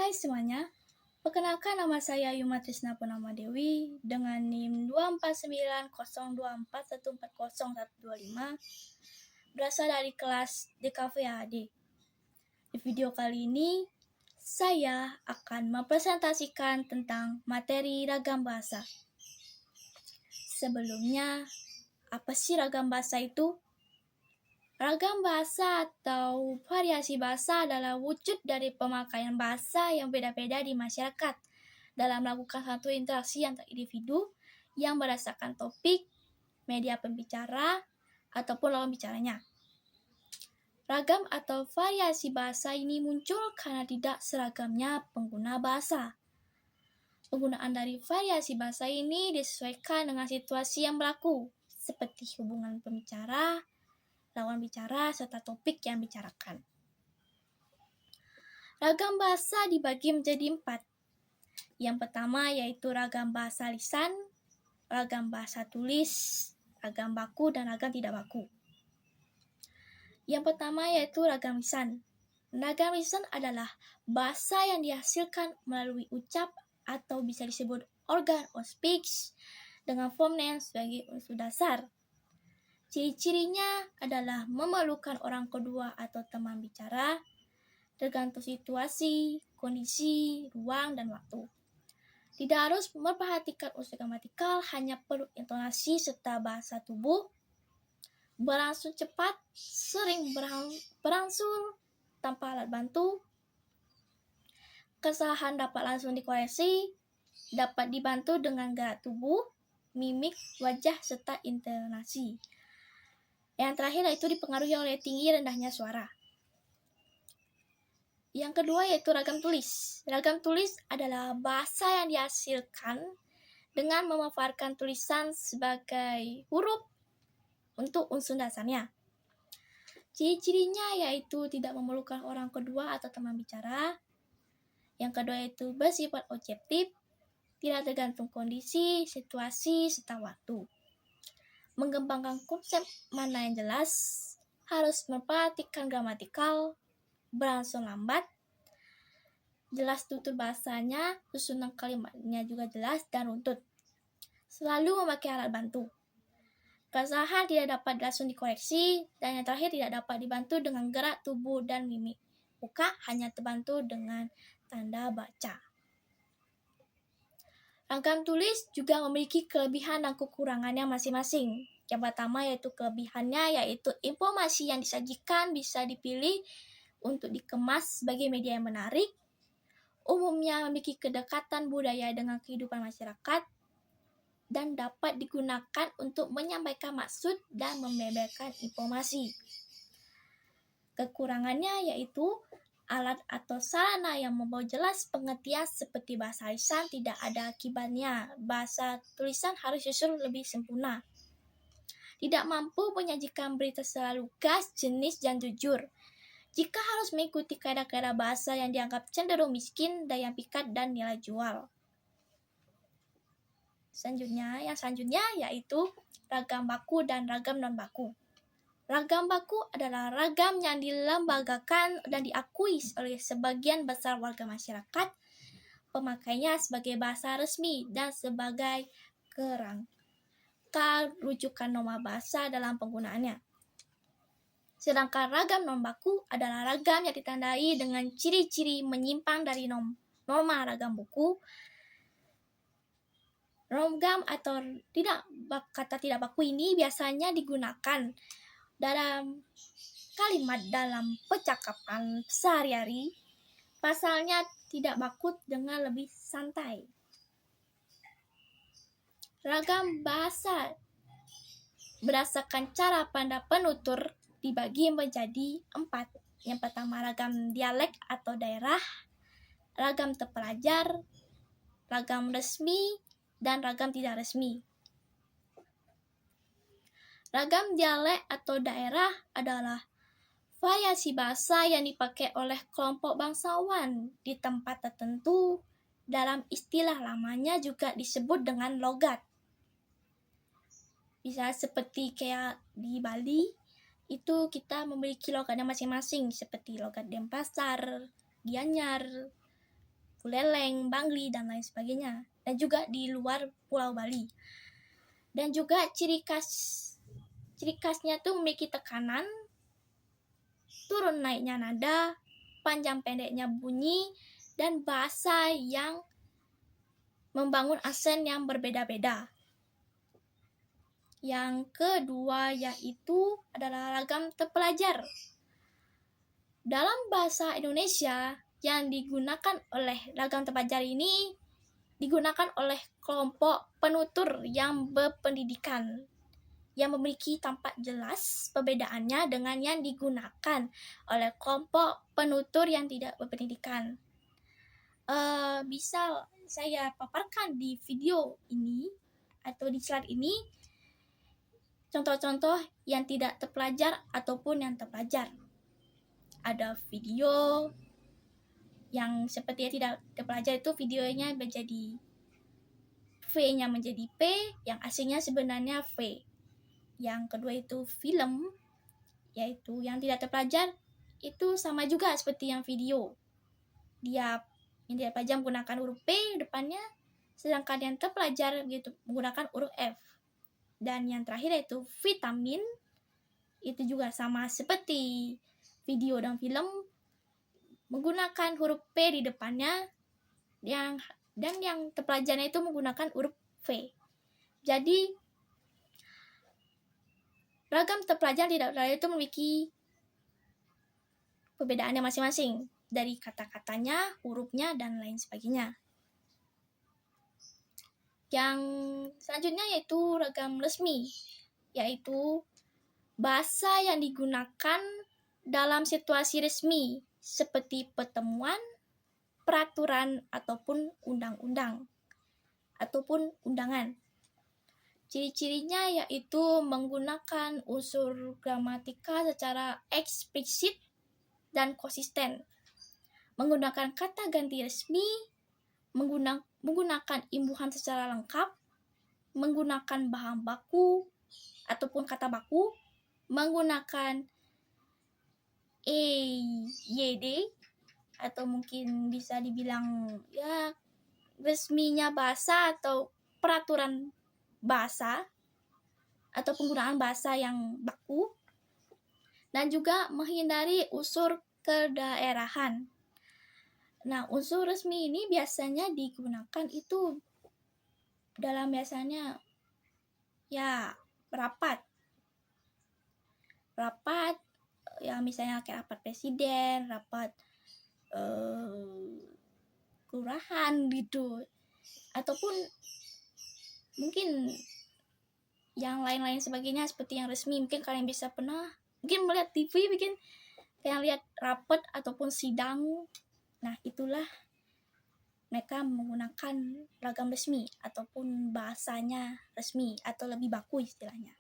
Hai semuanya, perkenalkan nama saya Yuma Trisna Purnama Dewi dengan NIM 2490241401125 berasal dari kelas DKV-AD. Di video kali ini, saya akan mempresentasikan tentang materi ragam bahasa. Sebelumnya, apa sih ragam bahasa itu? Ragam bahasa atau variasi bahasa adalah wujud dari pemakaian bahasa yang beda-beda di masyarakat dalam melakukan satu interaksi antar individu yang berdasarkan topik, media pembicara, ataupun lawan bicaranya. Ragam atau variasi bahasa ini muncul karena tidak seragamnya pengguna bahasa. Penggunaan dari variasi bahasa ini disesuaikan dengan situasi yang berlaku, seperti hubungan pembicara, lawan bicara, serta topik yang bicarakan. Ragam bahasa dibagi menjadi 4. Yang pertama yaitu ragam bahasa lisan, ragam bahasa tulis, ragam baku, dan ragam tidak baku. Yang pertama yaitu ragam lisan. Ragam lisan adalah bahasa yang dihasilkan melalui ucap atau bisa disebut organ of speech dengan phoneme sebagai unsur dasar. Ciri-cirinya adalah memerlukan orang kedua atau teman bicara, tergantung situasi, kondisi, ruang, dan waktu. Tidak harus memperhatikan unsur gramatikal, hanya perlu intonasi serta bahasa tubuh, berangsur cepat, sering berangsur tanpa alat bantu, kesalahan dapat langsung dikoreksi, dapat dibantu dengan gerak tubuh, mimik, wajah, serta intonasi. Yang terakhir yaitu dipengaruhi oleh tinggi rendahnya suara. Yang kedua yaitu ragam tulis. Ragam tulis adalah bahasa yang dihasilkan dengan memanfaatkan tulisan sebagai huruf untuk unsur dasarnya. Ciri-cirinya yaitu tidak memerlukan orang kedua atau teman bicara. Yang kedua yaitu bersifat objektif, tidak tergantung kondisi, situasi, serta waktu. Mengembangkan konsep mana yang jelas, harus memperhatikan gramatikal, berangsur lambat, jelas tutur bahasanya, susunan kalimatnya juga jelas dan runtut. Selalu memakai alat bantu. Kesalahan tidak dapat langsung dikoreksi, dan yang terakhir tidak dapat dibantu dengan gerak tubuh dan mimik muka, hanya terbantu dengan tanda baca. Ragam tulis juga memiliki kelebihan dan kekurangannya masing-masing. Yang pertama yaitu kelebihannya yaitu informasi yang disajikan bisa dipilih untuk dikemas sebagai media yang menarik, umumnya memiliki kedekatan budaya dengan kehidupan masyarakat, dan dapat digunakan untuk menyampaikan maksud dan membeberkan informasi. Kekurangannya yaitu alat atau sarana yang membawa jelas pengertian seperti bahasa lisan tidak ada akibatnya. Bahasa tulisan harus justru lebih sempurna. Tidak mampu menyajikan berita secara lugas, jenis, dan jujur. Jika harus mengikuti kaedah-kaedah bahasa yang dianggap cenderung miskin, daya pikat, dan nilai jual. Selanjutnya yaitu ragam baku dan ragam non-baku. Ragam baku adalah ragam yang dilembagakan dan diakui oleh sebagian besar warga masyarakat, pemakainya sebagai bahasa resmi dan sebagai kerangka rujukan norma bahasa dalam penggunaannya. Sedangkan ragam non-baku adalah ragam yang ditandai dengan ciri-ciri menyimpang dari norma ragam buku. Ragam atau kata tidak baku ini biasanya digunakan dalam kalimat dalam percakapan sehari-hari. Pasalnya tidak baku dengan lebih santai. Ragam bahasa berdasarkan cara pandang penutur dibagi menjadi 4. Yang pertama ragam dialek atau daerah, ragam terpelajar, ragam resmi, dan ragam tidak resmi. Ragam dialek atau daerah adalah variasi bahasa yang dipakai oleh kelompok bangsawan di tempat tertentu. Dalam istilah lamanya juga disebut dengan logat. Bisa seperti kayak di Bali, itu kita memiliki logatnya masing-masing seperti logat Denpasar, Gianyar, Buleleng, Bangli, dan lain sebagainya. Dan juga di luar Pulau Bali. Dan juga ciri khasnya tuh memiliki tekanan, turun naiknya nada, panjang pendeknya bunyi, dan bahasa yang membangun aksen yang berbeda-beda. Yang kedua yaitu adalah ragam terpelajar. Dalam bahasa Indonesia yang digunakan oleh ragam terpelajar ini digunakan oleh kelompok penutur yang berpendidikan, yang memiliki tampak jelas perbedaannya dengan yang digunakan oleh kelompok penutur yang tidak berpendidikan. Bisa saya paparkan di video ini atau di slide ini contoh-contoh yang tidak terpelajar ataupun yang terpelajar. Ada video yang seperti yang tidak terpelajar itu videonya menjadi V-nya menjadi P, yang aslinya sebenarnya V. Yang kedua itu film, yaitu yang tidak terpelajar, itu sama juga seperti yang video. Dia yang tidak terpelajar menggunakan huruf P depannya, sedangkan yang terpelajar gitu menggunakan huruf F. Dan yang terakhir yaitu vitamin, itu juga sama seperti video dan film, menggunakan huruf P di depannya, dan yang terpelajarnya itu menggunakan huruf V. Jadi ragam terpelajar tidak terpelajar itu memiliki perbedaannya masing-masing dari kata-katanya, hurufnya, dan lain sebagainya. Yang selanjutnya yaitu ragam resmi, yaitu bahasa yang digunakan dalam situasi resmi seperti pertemuan, peraturan, ataupun undang-undang, ataupun undangan. Ciri-cirinya yaitu menggunakan unsur gramatika secara eksplisit dan konsisten, menggunakan kata ganti resmi, menggunakan imbuhan secara lengkap, menggunakan bahan baku ataupun kata baku, menggunakan EYD atau mungkin bisa dibilang ya resminya bahasa atau peraturan bahasa atau penggunaan bahasa yang baku, dan juga menghindari unsur kedaerahan. Nah, unsur resmi ini biasanya digunakan itu dalam biasanya ya rapat ya, misalnya kayak rapat presiden, rapat kelurahan gitu, ataupun mungkin yang lain-lain sebagainya seperti yang resmi. Mungkin kalian bisa pernah mungkin melihat TV, bikin kayak lihat rapat ataupun sidang. Nah, itulah mereka menggunakan ragam resmi ataupun bahasanya resmi atau lebih baku istilahnya.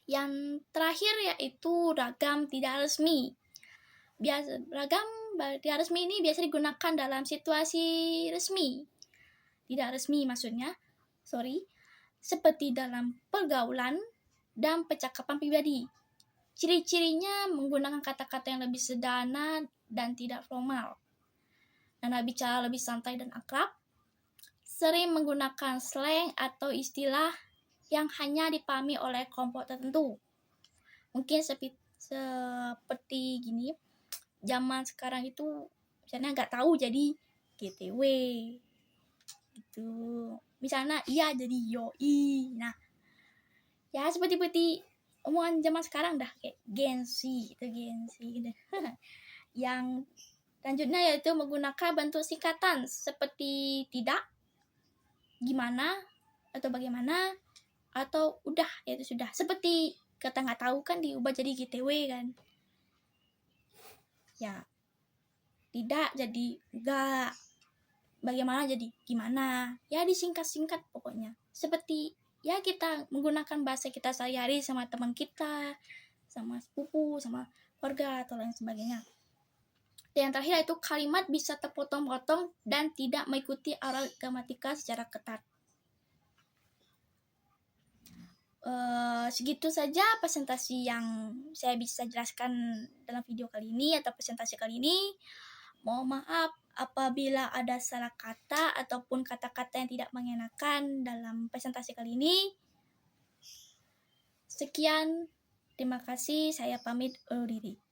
Yang terakhir yaitu ragam tidak resmi. Ragam tidak resmi ini biasa digunakan dalam situasi resmi. Tidak resmi maksudnya, seperti dalam pergaulan dan percakapan pribadi. Ciri-cirinya menggunakan kata-kata yang lebih sederhana dan tidak formal. Nada bicara lebih santai dan akrab. Sering menggunakan slang atau istilah yang hanya dipahami oleh kelompok tertentu. Mungkin seperti gini, zaman sekarang itu misalnya nggak tahu jadi GTW gitu. Misalnya iya jadi yoi. Nah, ya seperti omongan zaman sekarang dah kayak Gensi gitu. Yang selanjutnya yaitu menggunakan bentuk singkatan seperti tidak, gimana, atau bagaimana, atau udah, yaitu sudah. Seperti kata nggak tahu kan diubah jadi GTW kan. Ya, tidak jadi enggak, bagaimana jadi gimana. Ya disingkat-singkat pokoknya. Seperti ya kita menggunakan bahasa kita sehari-hari sama teman kita, sama sepupu, sama keluarga, atau lain sebagainya. Dan yang terakhir yaitu kalimat bisa terpotong-potong dan tidak mengikuti arah gramatika secara ketat. Segitu saja presentasi yang saya bisa jelaskan dalam video kali ini atau presentasi kali ini. Mohon maaf apabila ada salah kata ataupun kata-kata yang tidak mengenakan dalam presentasi kali ini. Sekian, terima kasih, saya pamit undur diri.